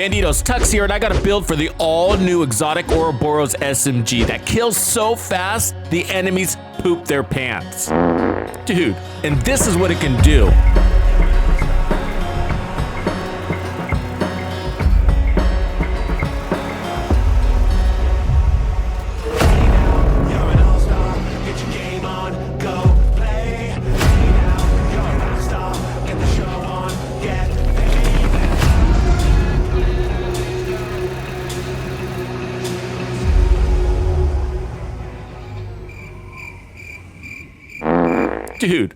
Bandidos, Tux here, and I got a build for the all-new exotic Ouroboros SMG that kills so fast, the enemies poop their pants. Dude, and this is what it can do. Dude.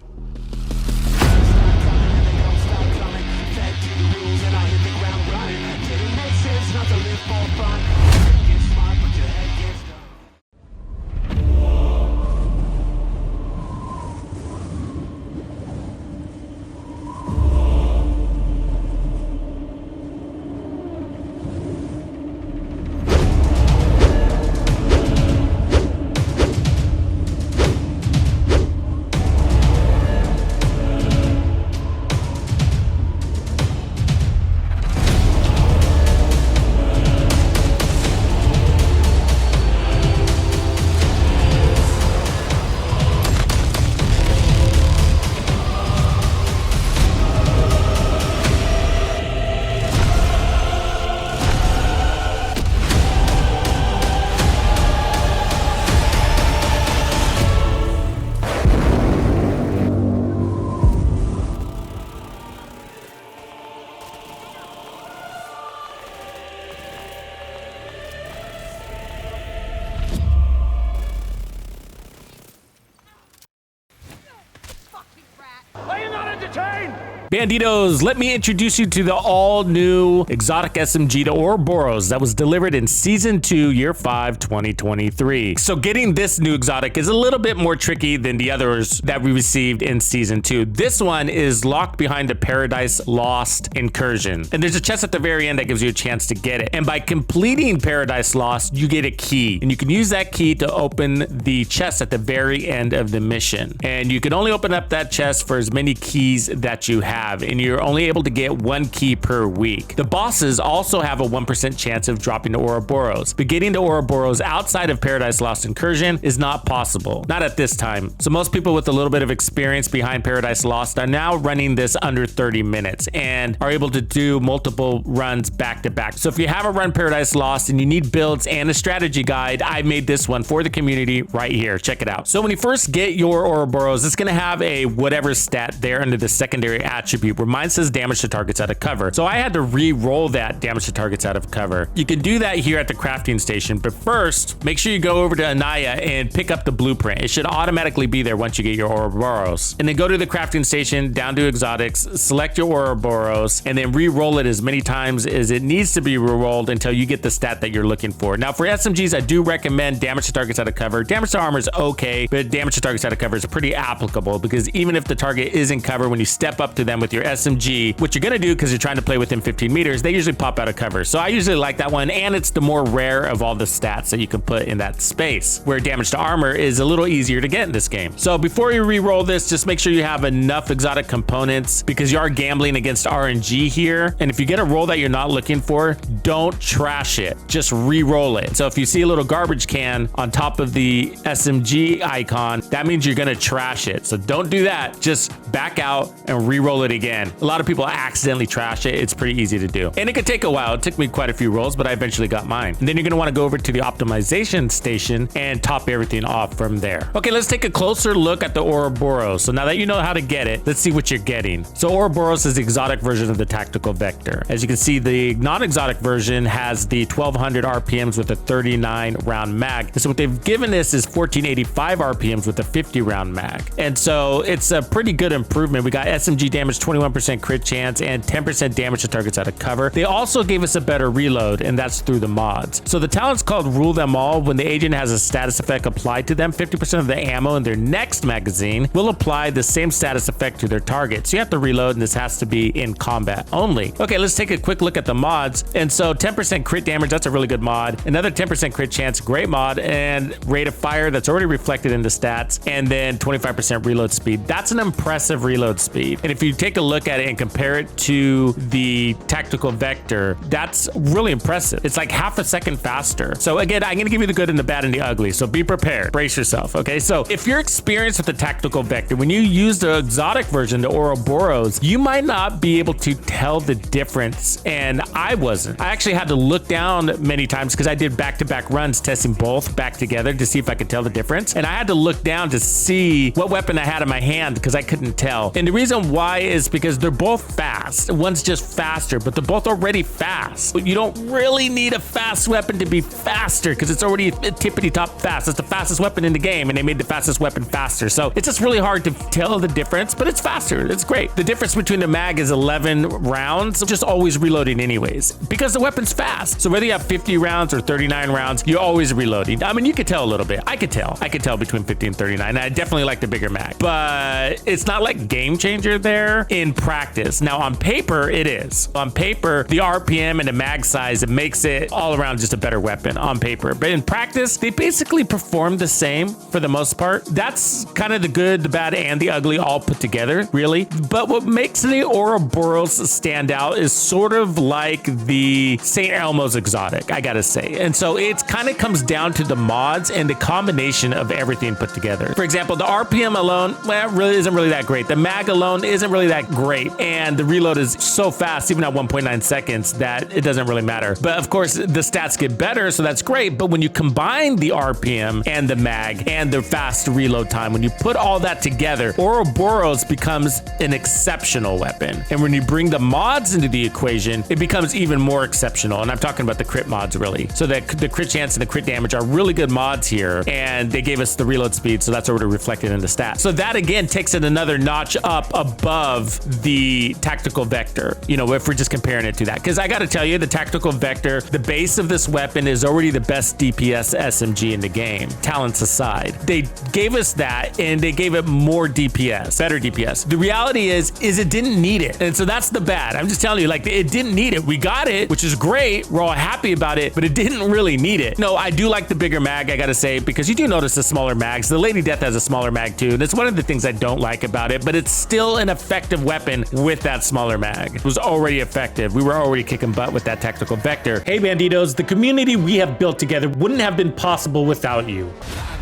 Are you not entertained? Bandidos, let me introduce you to the all-new exotic SMG, the Ouroboros, that was delivered in Season 2, Year 5, 2023. So getting this new exotic is a little bit more tricky than the others that we received in Season 2. This one is locked behind the Paradise Lost Incursion. And there's a chest at the very end that gives you a chance to get it. And by completing Paradise Lost, you get a key. And you can use that key to open the chest at the very end of the mission. And you can only open up that chest for as many keys that you have. And you're only able to get one key per week. The bosses also have a 1% chance of dropping the Ouroboros, but getting the Ouroboros outside of Paradise Lost Incursion is not possible, not at this time. So most people with a little bit of experience behind Paradise Lost are now running this under 30 minutes and are able to do multiple runs back to back. So if you haven't run Paradise Lost and you need builds and a strategy guide, I made this one for the community right here. Check it out. So when you first get your Ouroboros, it's going to have a whatever stat there under the secondary attribute where mine says damage to targets out of cover. So I had to re-roll that damage to targets out of cover. You can do that here at the crafting station, but first make sure you go over to Anaya and pick up the blueprint. It should automatically be there once you get your Ouroboros. And then go to the crafting station, down to exotics, select your Ouroboros, and then re-roll it as many times as it needs to be re-rolled until you get the stat that you're looking for. Now for SMGs, I do recommend damage to targets out of cover. Damage to armor is okay, but damage to targets out of cover is pretty applicable because even if the target is in cover, when you step up to them with your SMG, what you're gonna do because you're trying to play within 15 meters, they usually pop out of cover. So I usually like that one, and it's the more rare of all the stats that you can put in that space, where damage to armor is a little easier to get in this game. So before you re-roll this, just make sure you have enough exotic components because you are gambling against RNG here. And if you get a roll that you're not looking for, don't trash it, just re-roll it. So if you see a little garbage can on top of the SMG icon, that means you're gonna trash it. So don't do that, just back out and re-roll it again. A lot of people accidentally trash it. It's pretty easy to do. And it could take a while. It took me quite a few rolls, but I eventually got mine. And then you're going to want to go over to the optimization station and top everything off from there. Okay, let's take a closer look at the Ouroboros. So now that you know how to get it, let's see what you're getting. So Ouroboros is the exotic version of the tactical vector. As you can see, the non-exotic version has the 1200 RPMs with a 39 round mag. And so what they've given us is 1485 RPMs with a 50 round mag. And so it's a pretty good improvement. We got SMG damage 21% crit chance and 10% damage to targets out of cover. They also gave us a better reload, and that's through the mods. So the talent's called Rule Them All. When the agent has a status effect applied to them, 50% of the ammo in their next magazine will apply the same status effect to their target. So you have to reload, and this has to be in combat only. Okay, let's take a quick look at the mods. And so 10% crit damage, that's a really good mod. Another 10% crit chance, great mod. And rate of fire, that's already reflected in the stats. And then 25% reload speed. That's an impressive massive reload speed. And if you take a look at it and compare it to the tactical vector, that's really impressive. It's like half a second faster. So again, I'm gonna give you the good and the bad and the ugly. So be prepared, brace yourself, okay? So if you're experienced with the tactical vector, when you use the exotic version, the Ouroboros, you might not be able to tell the difference. And I wasn't. I actually had to look down many times because I did back-to-back runs testing both back together to see if I could tell the difference. And I had to look down to see what weapon I had in my hand because I couldn't tell. And the reason why is because they're both fast. One's just faster, but they're both already fast. But you don't really need a fast weapon to be faster because it's already tippity top fast. It's the fastest weapon in the game, and they made the fastest weapon faster. So it's just really hard to tell the difference, but it's faster. It's great. The difference between the mag is 11 rounds, just always reloading anyways, because the weapon's fast. So whether you have 50 rounds or 39 rounds, you're always reloading. I mean, you could tell a little bit. I could tell between 50 and 39. And I definitely like the bigger mag, but it's not like game changer there in practice. Now on paper, it is. On paper, the RPM and the mag size, it makes it all around just a better weapon on paper. But in practice, they basically perform the same for the most part. That's kind of the good, the bad, and the ugly all put together, really. But what makes the Ouroboros stand out is sort of like the St. Elmo's exotic, I gotta say. And so it kind of comes down to the mods and the combination of everything put together. For example, the RPM alone, well, really isn't really that great. The mag alone isn't really that great. And the reload is so fast, even at 1.9 seconds, that it doesn't really matter. But of course, the stats get better, so that's great. But when you combine the RPM and the mag and the fast reload time, when you put all that together, Ouroboros becomes an exceptional weapon. And when you bring the mods into the equation, it becomes even more exceptional. And I'm talking about the crit mods, really. So that the crit chance and the crit damage are really good mods here. And they gave us the reload speed, so that's already reflected in the stats. So that again takes it another notch up above the tactical vector, you know, if we're just comparing it to that. Because I got to tell you, the tactical vector, the base of this weapon is already the best DPS SMG in the game, talents aside. They gave us that and they gave it more DPS, better DPS. The reality is it didn't need it. And so that's the bad. I'm just telling you, like, it didn't need it. We got it, which is great. We're all happy about it, but it didn't really need it. No, I do like the bigger mag, I got to say, because you do notice the smaller mags. The Lady Death has a smaller mag too. And it's one of the things I don't like about it, but it's still an effective weapon with that smaller mag. It was already effective. We were already kicking butt with that tactical vector. Hey Bandidos, the community we have built together wouldn't have been possible without you.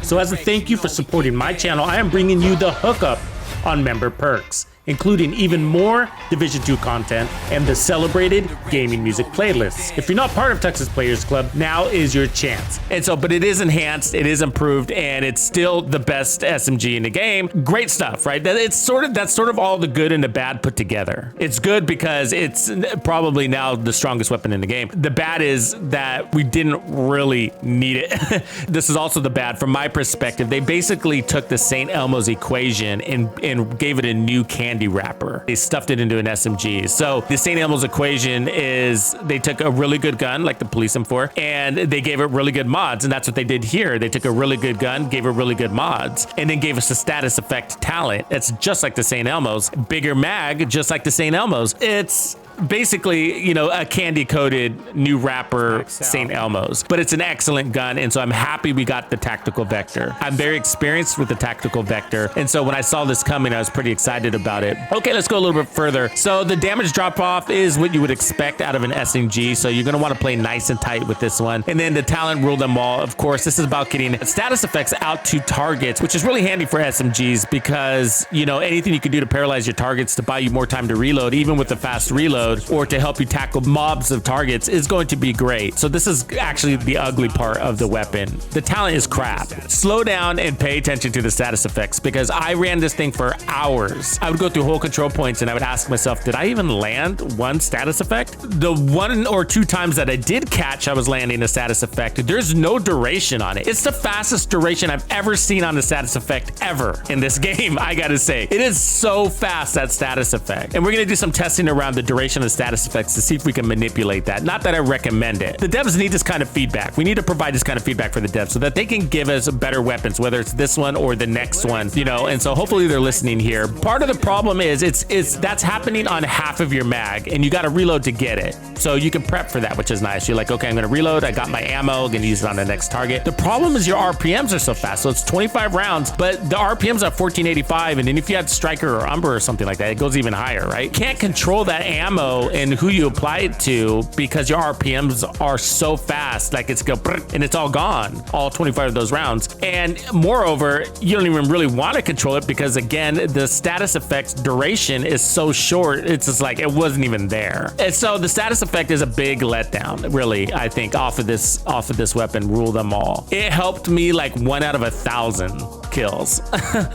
So as a thank you for supporting my channel, I am bringing you the hookup on member perks, including even more Division 2 content and the celebrated gaming music playlists. If you're not part of Tux's Players Club, now is your chance. And so, but it is enhanced, it is improved, and it's still the best SMG in the game. Great stuff, right? That's sort of all the good and the bad put together. It's good because it's probably now the strongest weapon in the game. The bad is that we didn't really need it. This is also the bad from my perspective. They basically took the St. Elmo's equation and gave it a new candy wrapper. They stuffed it into an SMG. So the St. Elmo's equation is they took a really good gun, like the Police M4, and they gave it really good mods. And that's what they did here. They took a really good gun, gave it really good mods, and then gave us a status effect talent. It's just like the St. Elmo's. Bigger mag, just like the St. Elmo's. It's basically, you know, a candy coated new wrapper St. Elmo's, but it's an excellent gun. And so I'm happy we got the tactical vector. I'm very experienced with the tactical vector. And so when I saw this coming, I was pretty excited about it. Okay, let's go a little bit further. So the damage drop off is what you would expect out of an SMG. So you're going to want to play nice and tight with this one. And then the talent rule them all. Of course, this is about getting status effects out to targets, which is really handy for SMGs because, you know, anything you can do to paralyze your targets to buy you more time to reload, even with the fast reload, or to help you tackle mobs of targets is going to be great. So this is actually the ugly part of the weapon. The talent is crap. Slow down and pay attention to the status effects because I ran this thing for hours. I would go through whole control points and I would ask myself, did I even land one status effect? The 1 or 2 times that I did catch I was landing a status effect, there's no duration on it. It's the fastest duration I've ever seen on a status effect ever in this game, I gotta say. It is so fast, that status effect. And we're gonna do some testing around the duration duration of status effects to see if we can manipulate that. Not that I recommend it. The devs need this kind of feedback. We need to provide this kind of feedback for the devs so that they can give us better weapons, whether it's this one or the next one, you know, and so hopefully they're listening here. Part of the problem is that's happening on half of your mag and you got to reload to get it. So you can prep for that, which is nice. You're like, okay, I'm going to reload. I got my ammo, going to use it on the next target. The problem is your RPMs are so fast. So it's 25 rounds, but the RPMs are 1485. And then if you had Striker or Umber or something like that, it goes even higher, right? Can't control that ammo and who you apply it to because your RPMs are so fast. Like it's go and it's all gone, all 25 of those rounds. And moreover, you don't even really want to control it because again, the status effects duration is so short. It's just like, it wasn't even there. And so the status effect is a big letdown, really, I think, off of this weapon, Rule Them All. It helped me like 1 out of 1,000 kills.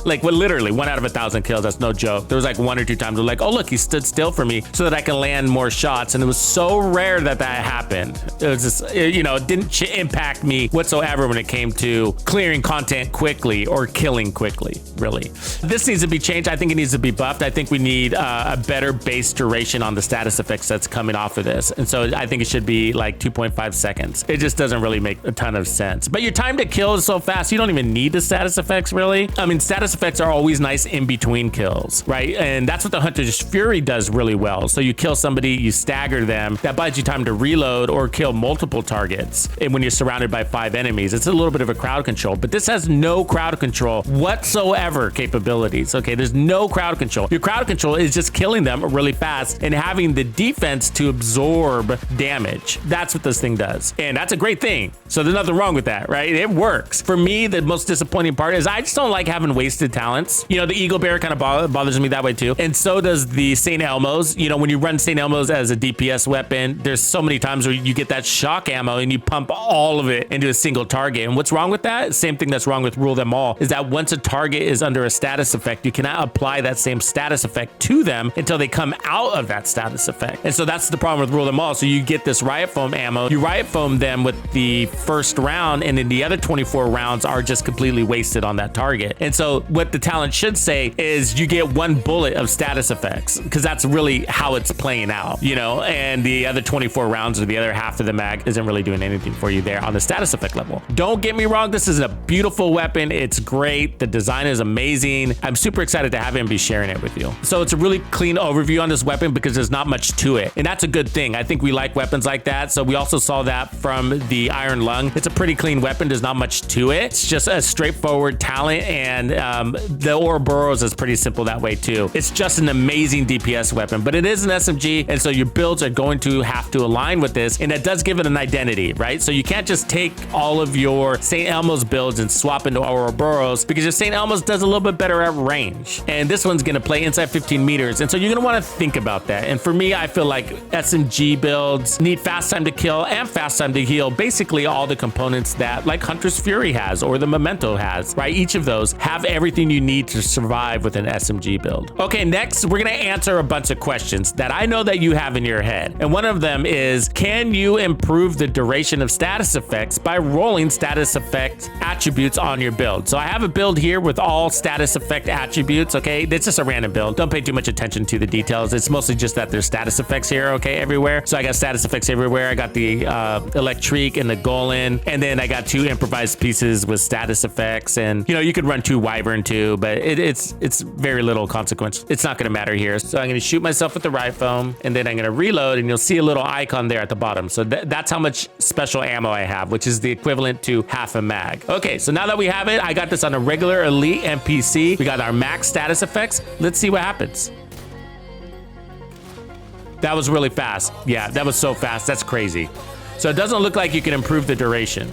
Like literally 1 out of 1,000 kills. That's no joke. There was like 1 or 2 times where like, oh look, he stood still for me so that I can land more shots. And it was so rare that happened. It was just, you know, it didn't impact me whatsoever when it came to clearing content quickly or killing quickly, really. This needs to be changed. I think it needs to be buffed. I think we need a better base duration on the status effects that's coming off of this. And so I think it should be like 2.5 seconds. It just doesn't really make a ton of sense. But your time to kill is so fast, you don't even need the status effects, really. I mean, status effects are always nice in between kills, right? And that's what the Hunter's Fury does really well. So you kill somebody, you stagger them, that buys you time to reload or kill multiple targets. And when you're surrounded by 5 enemies, it's a little bit of a crowd control, but this has no crowd control whatsoever capabilities. Okay, there's no crowd control. Your crowd control is just killing them really fast and having the defense to absorb damage. That's what this thing does. And that's a great thing. So there's nothing wrong with that, right? It works. For me, the most disappointing part is I just don't like having wasted talents. You know, the Eagle Bear kind of bothers me that way too. And so does the St. Elmo's. You know, when you run St. Elmo's as a DPS weapon, there's so many times where you get that shock ammo and you pump all of it into a single target. And what's wrong with that? Same thing that's wrong with Rule Them All is that once a target is under a status effect, you cannot apply that same status effect to them until they come out of that status effect. And so that's the problem with Rule Them All. So you get this Riot Foam ammo, you Riot Foam them with the first round, and then the other 24 rounds are just completely wasted on that target. And so what the talent should say is you get 1 bullet of status effects because that's really how it's playing out, you know, and the other 24 rounds or the other half of the mag isn't really doing anything for you there on the status effect level. Don't get me wrong, this is a beautiful weapon. It's great. The design is amazing. I'm super excited to have it and be sharing it with you. So it's a really clean overview on this weapon because there's not much to it. And that's a good thing. I think we like weapons like that. So we also saw that from the Iron Lung. It's a pretty clean weapon. There's not much to it. It's just a straightforward talent. And the Ouroboros is pretty simple that way too. It's just an amazing DPS weapon, but it is an SMG. And so your builds are going to have to align with this. And that does give it an identity, right? So you can't just take all of your St. Elmo's builds and swap into Ouroboros because your St. Elmo's does a little bit better at range. And this one's going to play inside 15 meters. And so you're going to want to think about that. And for me, I feel like SMG builds need fast time to kill and fast time to heal. Basically all the components that like Hunter's Fury has or the Memento has, right? Each of those have everything you need to survive with an SMG build. Okay, next we're going to answer a bunch of questions that I know that you have in your head. And one of them is, can you improve the duration of status effects by rolling status effect attributes on your build? So I have a build here with all status effect attributes, okay? It's just a random build. Don't pay too much attention to the details. It's mostly just that there's status effects here, okay, everywhere. So I got status effects everywhere. I got the Electric and the Golan, and then I got 2 improvised pieces with status effects. And, you know, you could run 2 Wyvern too, but it's very little consequence. It's not gonna matter here. So I'm gonna shoot myself with the Riot Foam, and then I'm gonna reload, and you'll see a little icon there at the bottom. So that's how much special ammo I have, which is the equivalent to half a mag. Okay, so now that we have it, I got this on a regular elite NPC. We got our max status effects. Let's see what happens. That was really fast. Yeah, that was so fast. That's crazy. So it doesn't look like you can improve the duration.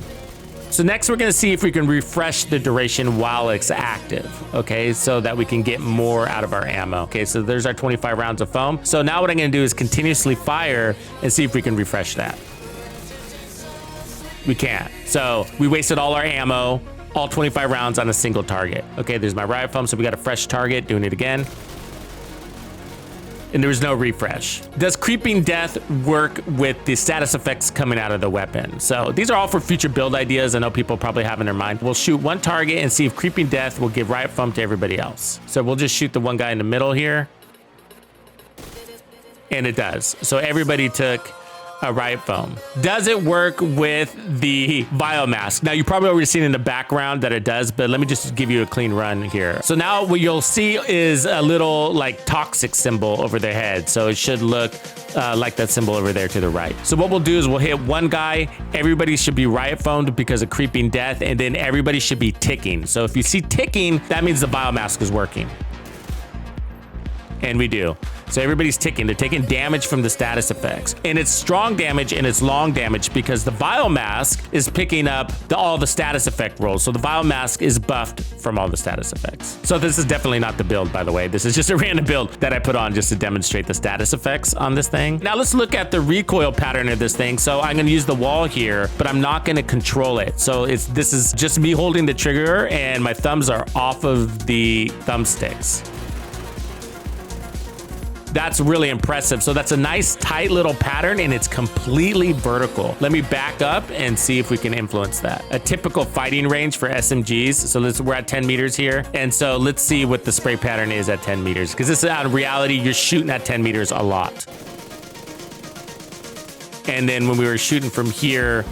So next we're gonna see if we can refresh the duration while it's active, okay? So that we can get more out of our ammo. Okay, so there's our 25 rounds of foam. So now what I'm gonna do is continuously fire and see if we can refresh that. We can't. So we wasted all our ammo, all 25 rounds on a single target. Okay, there's my Riot Foam, so we got a fresh target, doing it again. And there was no refresh. Does Creeping Death work with the status effects coming out of the weapon? So these are all for future build ideas I know people probably have in their mind. We'll shoot 1 target and see if Creeping Death will give Riot Foam to everybody else. So we'll just shoot the one guy in the middle here. And it does. So everybody took a riot foam. Does it work with the biomask? Now, you probably already seen in the background that it does, but let me just give you a clean run here. So now what you'll see is a little like toxic symbol over their head. So it should look like that symbol over there to the right. So what we'll do is we'll hit one guy. Everybody should be riot foamed because of creeping death, and then everybody should be ticking. So if you see ticking, that means the biomask is working. And we do. So everybody's ticking. They're taking damage from the status effects. And it's strong damage and it's long damage because the biomask is picking up all the status effect rolls. So the biomask is buffed from all the status effects. So this is definitely not the build, by the way. This is just a random build that I put on just to demonstrate the status effects on this thing. Now let's look at the recoil pattern of this thing. So I'm going to use the wall here, but I'm not going to control it. So this is just me holding the trigger and my thumbs are off of the thumbsticks. That's really impressive. So that's a nice tight little pattern and it's completely vertical. Let me back up and see if we can influence that. A typical fighting range for SMGs. So we're at 10 meters here. And so let's see what the spray pattern is at 10 meters. Because this is out of reality, you're shooting at 10 meters a lot. And then when we were shooting from here,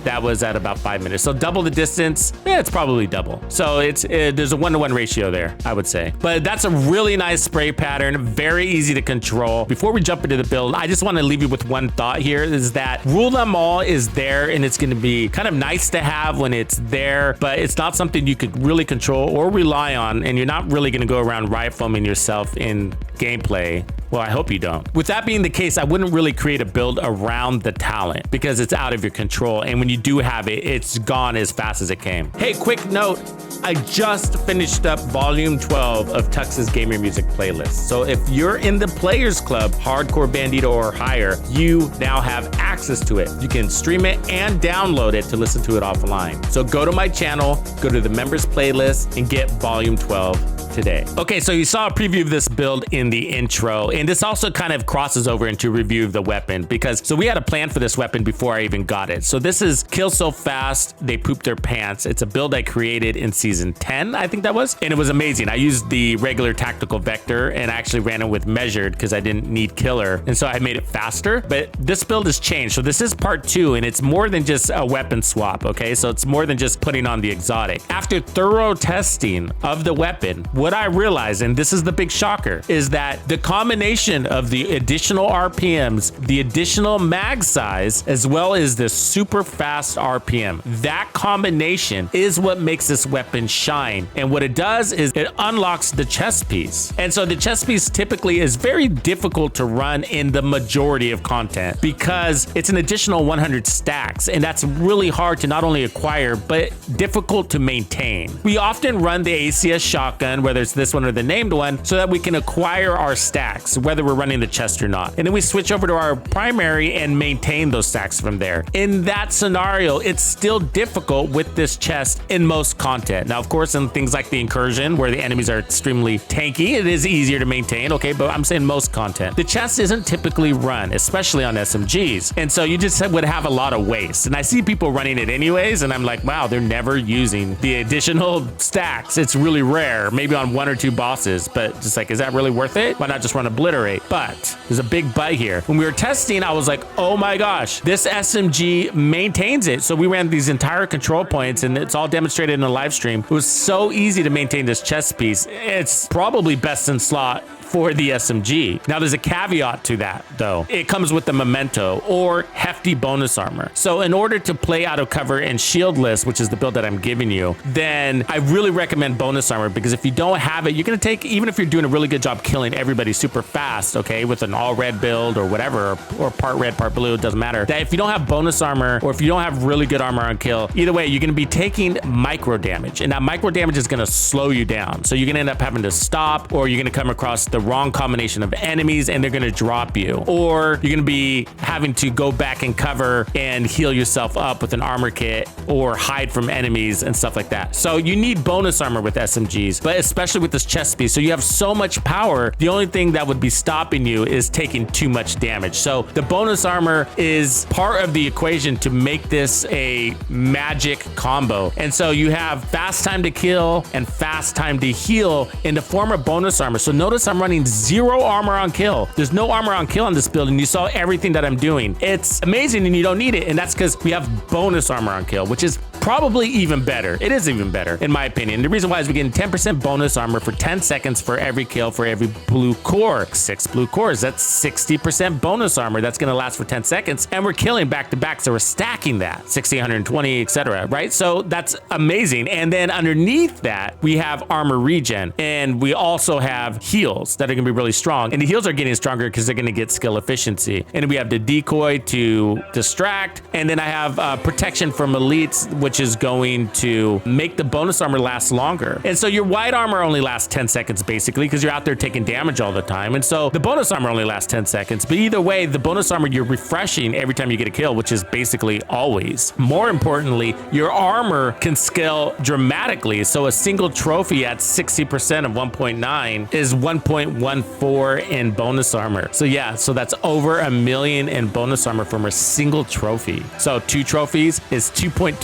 that was at about 5 minutes. So double the distance, it's probably double. So there's a 1-to-1 ratio there, I would say. But that's a really nice spray pattern, very easy to control. Before we jump into the build, I just want to leave you with one thought here, is that rule them all is there and it's going to be kind of nice to have when it's there, but it's not something you could really control or rely on, and you're not really going to go around riot foaming yourself in gameplay. Well, I hope you don't. With that being the case, I wouldn't really create a build around the talent because it's out of your control. And when you do have it, it's gone as fast as it came. Hey, quick note. I just finished up volume 12 of Tux's gamer music playlist. So if you're in the Players Club, Hard Core Bandido or higher, you now have access to it. You can stream it and download it to listen to it offline. So go to my channel, go to the members playlist and get volume 12 today. Okay, so you saw a preview of this build in the intro, and this also kind of crosses over into review of the weapon so we had a plan for this weapon before I even got it. So this is Kill So Fast, They Poop Their Pants. It's a build I created in season 10, I think that was, and it was amazing. I used the regular tactical vector and I actually ran it with measured because I didn't need killer, and so I made it faster. But this build has changed. So this is part 2, and it's more than just a weapon swap, okay? So it's more than just putting on the exotic. After thorough testing of the weapon, what I realized, and this is the big shocker, is that the combination of the additional RPMs, the additional mag size, as well as the super fast RPM, that combination is what makes this weapon shine. And what it does is it unlocks the chest piece. And so the chest piece typically is very difficult to run in the majority of content because it's an additional 100 stacks. And that's really hard to not only acquire, but difficult to maintain. We often run the ACS shotgun, whether it's this one or the named one, so that we can acquire our stacks, whether we're running the chest or not. And then we switch over to our primary and maintain those stacks from there. In that scenario, it's still difficult with this chest in most content. Now, of course, in things like the Incursion, where the enemies are extremely tanky, it is easier to maintain, okay? But I'm saying most content. The chest isn't typically run, especially on SMGs. And so you just would have a lot of waste. And I see people running it anyways, and I'm like, wow, they're never using the additional stacks. It's really rare, maybe on 1 or 2 bosses, but just like, is that really worth it? Why not just run Obliterate? But there's a big but here. When we were testing, I was like, oh my gosh, this SMG maintains it. So we ran these entire control points and it's all demonstrated in the live stream. It was so easy to maintain this chest piece. It's probably best in slot for the SMG. Now there's a caveat to that though. It comes with the memento or hefty bonus armor. So in order to play out of cover and shieldless, which is the build that I'm giving you, then I really recommend bonus armor, because if you don't have it, you're gonna take, even if you're doing a really good job killing everybody super fast, okay, with an all red build or whatever, or part red, part blue, it doesn't matter, that if you don't have bonus armor or if you don't have really good armor on kill, either way, you're gonna be taking micro damage, and that micro damage is gonna slow you down. So you're gonna end up having to stop, or you're gonna come across the wrong combination of enemies and they're going to drop you, or you're going to be having to go back and cover and heal yourself up with an armor kit or hide from enemies and stuff like that. So you need bonus armor with SMGs, but especially with this chest piece. So you have so much power. The only thing that would be stopping you is taking too much damage. So the bonus armor is part of the equation to make this a magic combo. And so you have fast time to kill and fast time to heal in the form of bonus armor. So notice I'm running running 0 armor on kill. There's no armor on kill on this build, and you saw everything that I'm doing. It's amazing, and you don't need it, and that's because we have bonus armor on kill, which is probably even better. It is even better, in my opinion. The reason why is we're getting 10% bonus armor for 10 seconds for every kill for every blue core. 6 blue cores, that's 60% bonus armor. That's gonna last for 10 seconds, and we're killing back to back, so we're stacking that. 60, 120, etc. right? So that's amazing. And then underneath that, we have armor regen, and we also have heals that are gonna be really strong. And the heals are getting stronger because they're gonna get skill efficiency. And we have the decoy to distract, and then I have protection from elites, which is going to make the bonus armor last longer. And so your white armor only lasts 10 seconds basically because you're out there taking damage all the time. And so the bonus armor only lasts 10 seconds. But either way, the bonus armor you're refreshing every time you get a kill, which is basically always. More importantly, your armor can scale dramatically. So a single trophy at 60% of 1.9 is 1.14 in bonus armor. So yeah, so that's over 1 million in bonus armor from a single trophy. So 2 trophies is 2.25.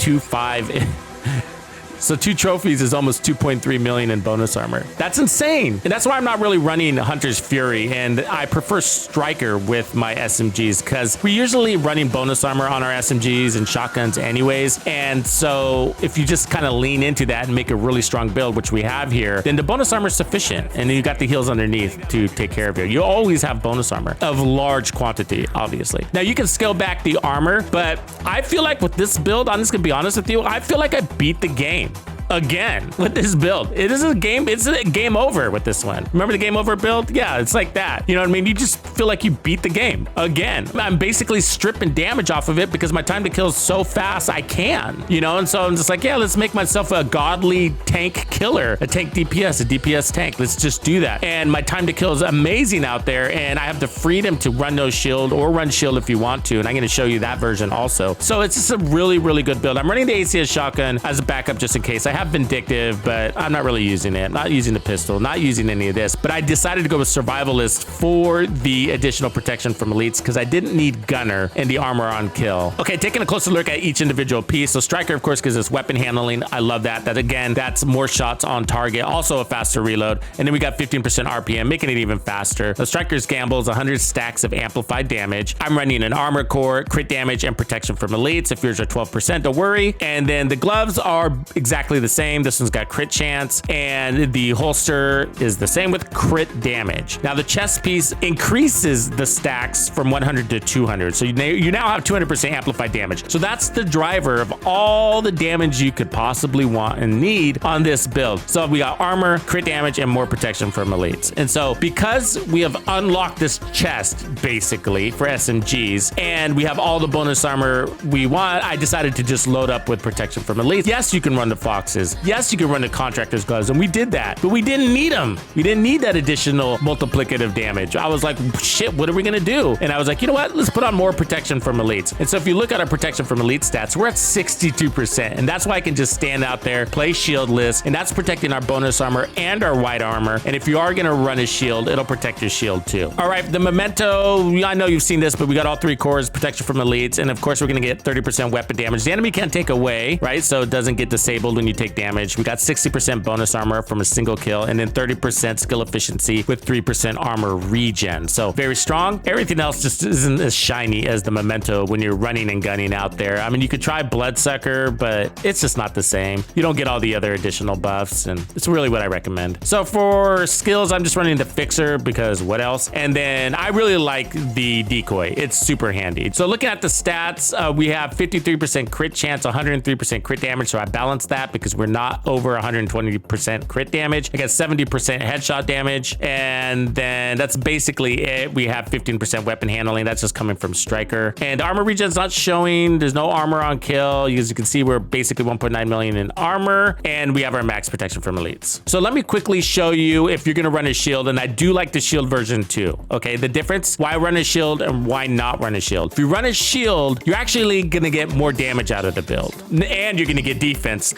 So 2 trophies is almost 2.3 million in bonus armor. That's insane. And that's why I'm not really running Hunter's Fury, and I prefer Striker with my SMGs because we're usually running bonus armor on our SMGs and shotguns anyways. And so if you just kind of lean into that and make a really strong build, which we have here, then the bonus armor is sufficient. And then you got the heals underneath to take care of you. You always have bonus armor of large quantity, obviously. Now you can scale back the armor, but I feel like with this build, I'm just gonna be honest with you, I feel like I beat the game. Again with this build. It's a game over with this one. Remember the game over build? Yeah, it's like that. You know what I mean? You just feel like you beat the game again. I'm basically stripping damage off of it because my time to kill is so fast I can, you know? And so I'm just like, yeah, let's make myself a godly tank killer, a tank DPS, a DPS tank. Let's just do that. And my time to kill is amazing out there, and I have the freedom to run no shield or run shield if you want to, and I'm going to show you that version also. So it's just a really, really good build. I'm running the ACS shotgun as a backup just in case. I have Vindictive, but I'm not really using it. Not using the pistol, not using any of this, but I decided to go with Survivalist for the additional protection from elites because I didn't need Gunner and the armor on kill. Okay, taking a closer look at each individual piece. So Striker, of course, gives us weapon handling. I love that. That again, that's more shots on target, also a faster reload. And then we got 15% RPM, making it even faster. The Striker's gambles 100 stacks of amplified damage. I'm running an armor core, crit damage, and protection from elites. If yours are 12%, don't worry. And then the gloves are exactly the same. This one's got crit chance, and the holster is the same with crit damage. Now the chest piece increases the stacks from 100 to 200. So you now have 200% amplified damage. So that's the driver of all the damage you could possibly want and need on this build. So we got armor, crit damage, and more protection from elites. And so because we have unlocked this chest basically for SMGs, and we have all the bonus armor we want, I decided to just load up with protection from elites. Yes, you can run the foxes. Yes, you can run the contractor's gloves, and we did that, but we didn't need them. We didn't need that additional multiplicative damage. I was like, shit, what are we gonna do? And I was like, you know what? Let's put on more protection from elites. And so if you look at our protection from elite stats, we're at 62%. And that's why I can just stand out there, play shieldless, and that's protecting our bonus armor and our white armor. And if you are gonna run a shield, it'll protect your shield too. All right, the memento, I know you've seen this, but we got all 3 cores, protection from elites, and of course we're gonna get 30% weapon damage. The enemy can't take away, right? So it doesn't get disabled when you take damage. We got 60% bonus armor from a single kill, and then 30% skill efficiency with 3% armor regen. So very strong. Everything else just isn't as shiny as the memento when you're running and gunning out there. I mean, you could try Bloodsucker, but it's just not the same. You don't get all the other additional buffs, and it's really what I recommend. So for skills, I'm just running the Fixer because what else? And then I really like the decoy. It's super handy. So looking at the stats, we have 53% crit chance, 103% crit damage. So I balanced that because we're not over 120% crit damage. I got 70% headshot damage, and then that's basically it. We have 15% weapon handling. That's just coming from Striker. And armor regen's not showing. There's no armor on kill. As you can see, we're basically 1.9 million in armor, and we have our max protection from elites. So let me quickly show you if you're gonna run a shield, and I do like the shield version too. Okay, the difference, why run a shield and why not run a shield. If you run a shield, you're actually gonna get more damage out of the build, and you're gonna get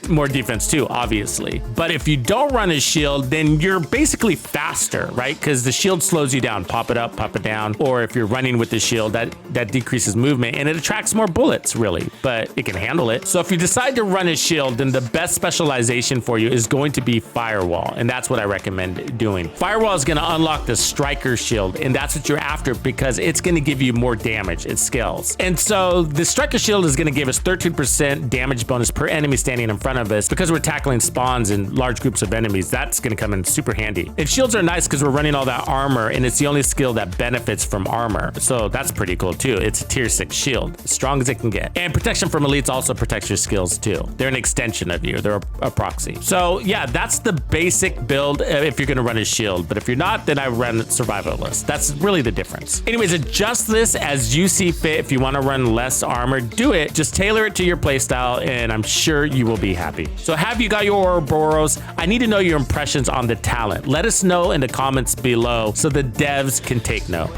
more defense defense too, obviously. But if you don't run a shield, then you're basically faster, right? Because the shield slows you down. Pop it up, pop it down. Or if you're running with the shield, that decreases movement and it attracts more bullets, really, but it can handle it. So if you decide to run a shield, then the best specialization for you is going to be Firewall, and that's what I recommend doing. Firewall is going to unlock the Striker shield, and that's what you're after because it's going to give you more damage. It scales. And so the Striker shield is going to give us 13% damage bonus per enemy standing in front of us. Because we're tackling spawns and large groups of enemies, that's going to come in super handy. And shields are nice because we're running all that armor, and it's the only skill that benefits from armor. So that's pretty cool too. It's a tier 6 shield, as strong as it can get. And protection from elites also protects your skills too. They're an extension of you. They're a proxy. So yeah, that's the basic build if you're going to run a shield. But if you're not, then I run survivalist. That's really the difference. Anyways, adjust this as you see fit. If you want to run less armor, do it. Just tailor it to your playstyle, and I'm sure you will be happy. So have you got your Ouroboros? I need to know your impressions on the talent. Let us know in the comments below so the devs can take note.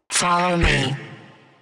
Follow me.